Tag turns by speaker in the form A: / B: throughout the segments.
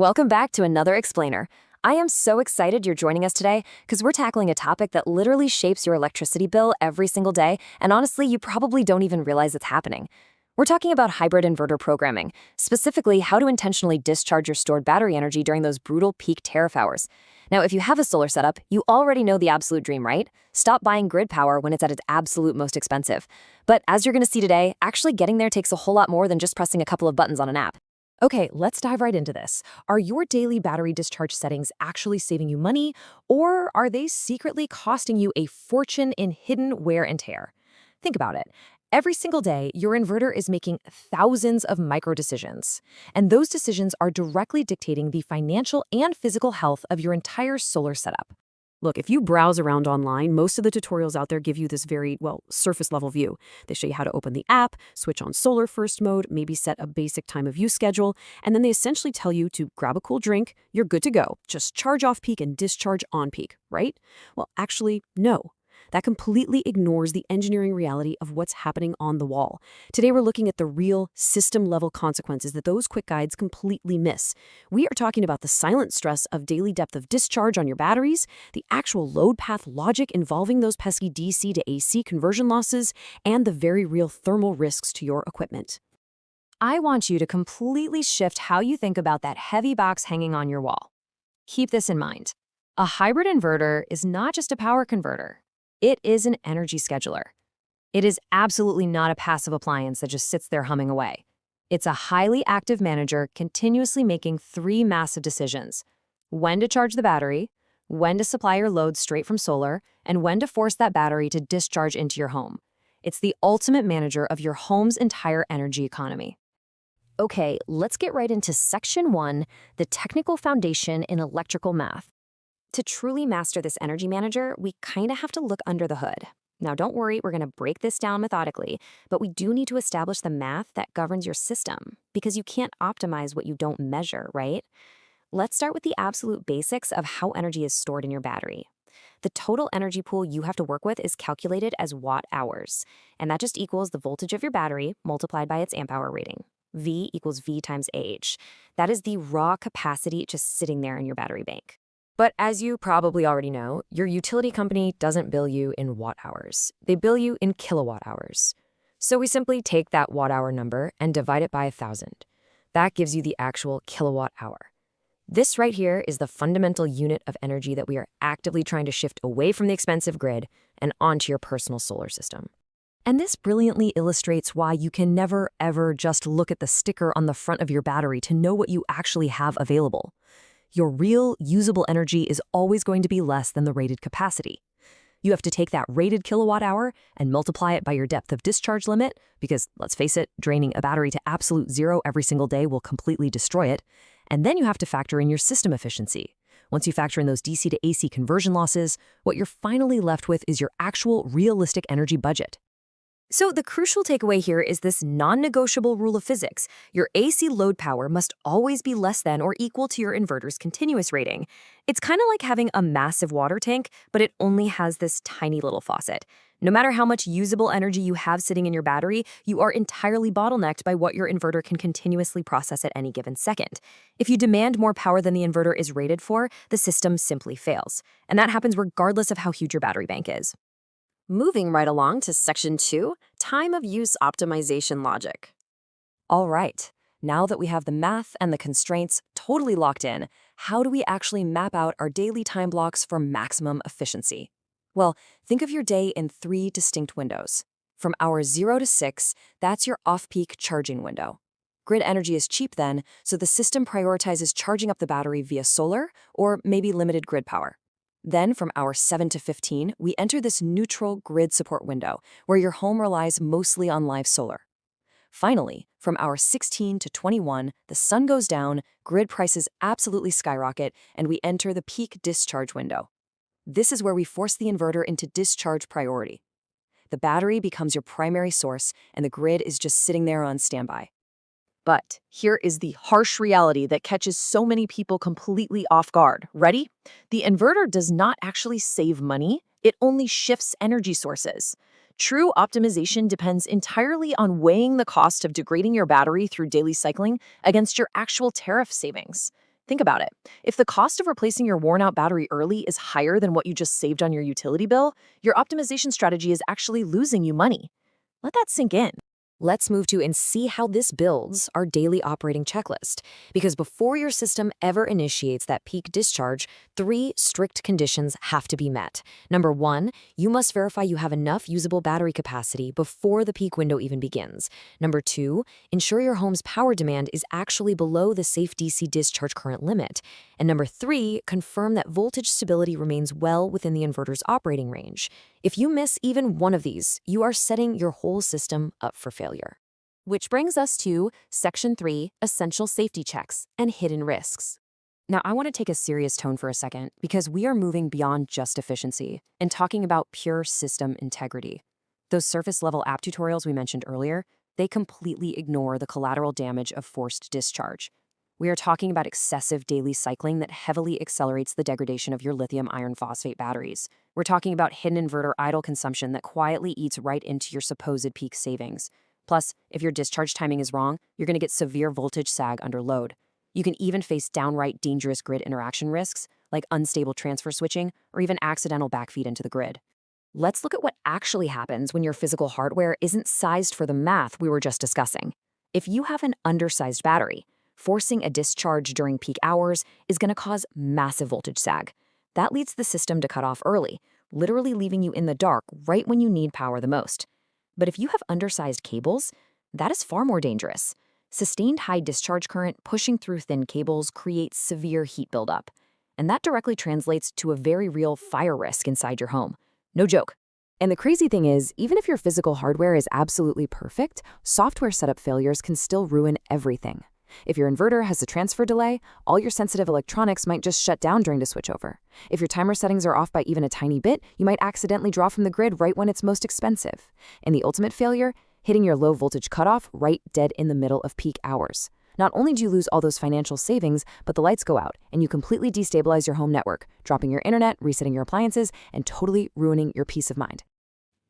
A: Welcome back to another explainer. I am so excited you're joining us today because we're tackling a topic that literally shapes your electricity bill every single day, and honestly, you probably don't even realize it's happening. We're talking about hybrid inverter programming, specifically how to intentionally discharge your stored battery energy during those brutal peak tariff hours. Now, if you have a solar setup, you already know the absolute dream, right? Stop buying grid power when it's at its absolute most expensive. But as you're going to see today, actually getting there takes a whole lot more than just pressing a couple of buttons on an app.
B: Okay, let's dive right into this. Are your daily battery discharge settings actually saving you money, or are they secretly costing you a fortune in hidden wear and tear? Think about it. Every single day, your inverter is making thousands of micro decisions, and those decisions are directly dictating the financial and physical health of your entire solar setup. Look, if you browse around online, most of the tutorials out there give you this very, surface level view. They show you how to open the app, switch on solar first mode, maybe set a basic time of use schedule, and then they essentially tell you to grab a cool drink, you're good to go. Just charge off peak and discharge on peak, right? Well, actually, no. That completely ignores the engineering reality of what's happening on the wall. Today, we're looking at the real system-level consequences that those quick guides completely miss. We are talking about the silent stress of daily depth of discharge on your batteries, the actual load path logic involving those pesky DC to AC conversion losses, and the very real thermal risks to your equipment.
A: I want you to completely shift how you think about that heavy box hanging on your wall. Keep this in mind. A hybrid inverter is not just a power converter. It is an energy scheduler. It is absolutely not a passive appliance that just sits there humming away. It's a highly active manager continuously making three massive decisions: when to charge the battery, when to supply your load straight from solar, and when to force that battery to discharge into your home. It's the ultimate manager of your home's entire energy economy. Okay, let's get right into Section 1, the technical foundation in electrical math. To truly master this energy manager, we kind of have to look under the hood. Now, don't worry, we're going to break this down methodically, but we do need to establish the math that governs your system, because you can't optimize what you don't measure, right? Let's start with the absolute basics of how energy is stored in your battery. The total energy pool you have to work with is calculated as watt-hours, and that just equals the voltage of your battery multiplied by its amp-hour rating. V equals V times AH. That is the raw capacity just sitting there in your battery bank. But as you probably already know, your utility company doesn't bill you in watt-hours. They bill you in kilowatt-hours. So we simply take that watt-hour number and divide it by 1,000. That gives you the actual kilowatt-hour. This right here is the fundamental unit of energy that we are actively trying to shift away from the expensive grid and onto your personal solar system. And this brilliantly illustrates why you can never, ever just look at the sticker on the front of your battery to know what you actually have available. Your real, usable energy is always going to be less than the rated capacity. You have to take that rated kilowatt hour and multiply it by your depth of discharge limit, because, let's face it, draining a battery to absolute zero every single day will completely destroy it. And then you have to factor in your system efficiency. Once you factor in those DC to AC conversion losses, what you're finally left with is your actual realistic energy budget. So the crucial takeaway here is this non-negotiable rule of physics. Your AC load power must always be less than or equal to your inverter's continuous rating. It's kind of like having a massive water tank, but it only has this tiny little faucet. No matter how much usable energy you have sitting in your battery, you are entirely bottlenecked by what your inverter can continuously process at any given second. If you demand more power than the inverter is rated for, the system simply fails. And that happens regardless of how huge your battery bank is. Moving right along to Section 2, time of use optimization logic. All right, now that we have the math and the constraints totally locked in, how do we actually map out our daily time blocks for maximum efficiency? Well, think of your day in 3 distinct windows. From hours 0 to 6, that's your off-peak charging window. Grid energy is cheap then, so the system prioritizes charging up the battery via solar or maybe limited grid power. Then, from hours 7 to 15, we enter this neutral grid support window, where your home relies mostly on live solar. Finally, from hours 16 to 21, the sun goes down, grid prices absolutely skyrocket, and we enter the peak discharge window. This is where we force the inverter into discharge priority. The battery becomes your primary source, and the grid is just sitting there on standby. But here is the harsh reality that catches so many people completely off guard. Ready? The inverter does not actually save money, it only shifts energy sources. True optimization depends entirely on weighing the cost of degrading your battery through daily cycling against your actual tariff savings.
B: Think about it. If the cost of replacing your worn-out battery early is higher than what you just saved on your utility bill, your optimization strategy is actually losing you money. Let that sink in. Let's move to and see how this builds our daily operating checklist. Because before your system ever initiates that peak discharge, 3 strict conditions have to be met. Number 1, you must verify you have enough usable battery capacity before the peak window even begins. Number 2, ensure your home's power demand is actually below the safe DC discharge current limit. And number 3, confirm that voltage stability remains well within the inverter's operating range. If you miss even one of these, you are setting your whole system up for failure. Which brings us to Section 3, Essential Safety Checks and Hidden Risks. Now, I want to take a serious tone for a second because we are moving beyond just efficiency and talking about pure system integrity. Those surface-level app tutorials we mentioned earlier, they completely ignore the collateral damage of forced discharge. We are talking about excessive daily cycling that heavily accelerates the degradation of your lithium iron phosphate batteries. We're talking about hidden inverter idle consumption that quietly eats right into your supposed peak savings. Plus, if your discharge timing is wrong, you're going to get severe voltage sag under load. You can even face downright dangerous grid interaction risks, like unstable transfer switching or even accidental backfeed into the grid. Let's look at what actually happens when your physical hardware isn't sized for the math we were just discussing. If you have an undersized battery, forcing a discharge during peak hours is going to cause massive voltage sag. That leads the system to cut off early, literally leaving you in the dark right when you need power the most. But if you have undersized cables, that is far more dangerous. Sustained high discharge current pushing through thin cables creates severe heat buildup, and that directly translates to a very real fire risk inside your home. No joke. And the crazy thing is, even if your physical hardware is absolutely perfect, software setup failures can still ruin everything. If your inverter has a transfer delay, all your sensitive electronics might just shut down during the switchover. If your timer settings are off by even a tiny bit, you might accidentally draw from the grid right when it's most expensive. And the ultimate failure? Hitting your low voltage cutoff right dead in the middle of peak hours. Not only do you lose all those financial savings, but the lights go out and you completely destabilize your home network, dropping your internet, resetting your appliances, and totally ruining your peace of mind.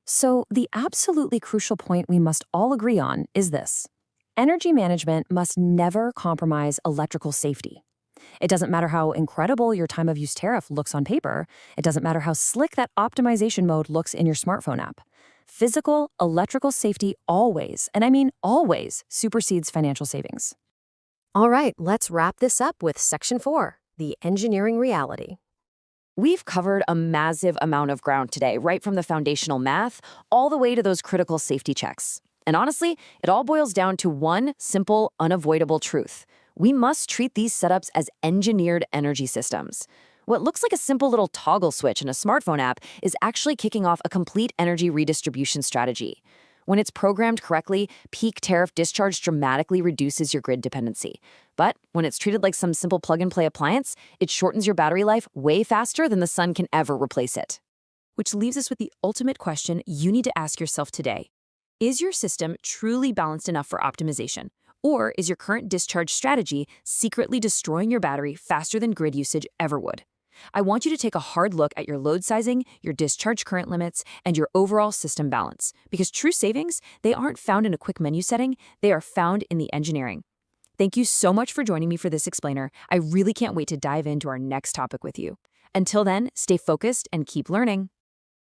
B: So the absolutely crucial point we must all agree on is this. Energy management must never compromise electrical safety. It doesn't matter how incredible your time of use tariff looks on paper. It doesn't matter how slick that optimization mode looks in your smartphone app. Physical, electrical safety always, and I mean always, supersedes financial savings. All right, let's wrap this up with Section 4, the engineering reality. We've covered a massive amount of ground today, right from the foundational math all the way to those critical safety checks. And honestly, it all boils down to one simple, unavoidable truth. We must treat these setups as engineered energy systems. What looks like a simple little toggle switch in a smartphone app is actually kicking off a complete energy redistribution strategy. When it's programmed correctly, peak tariff discharge dramatically reduces your grid dependency. But when it's treated like some simple plug-and-play appliance, it shortens your battery life way faster than the sun can ever replace it. Which leaves us with the ultimate question you need to ask yourself today. Is your system truly balanced enough for optimization? Or is your current discharge strategy secretly destroying your battery faster than grid usage ever would? I want you to take a hard look at your load sizing, your discharge current limits, and your overall system balance. Because true savings, they aren't found in a quick menu setting, they are found in the engineering. Thank you so much for joining me for this explainer. I really can't wait to dive into our next topic with you. Until then, stay focused and keep learning.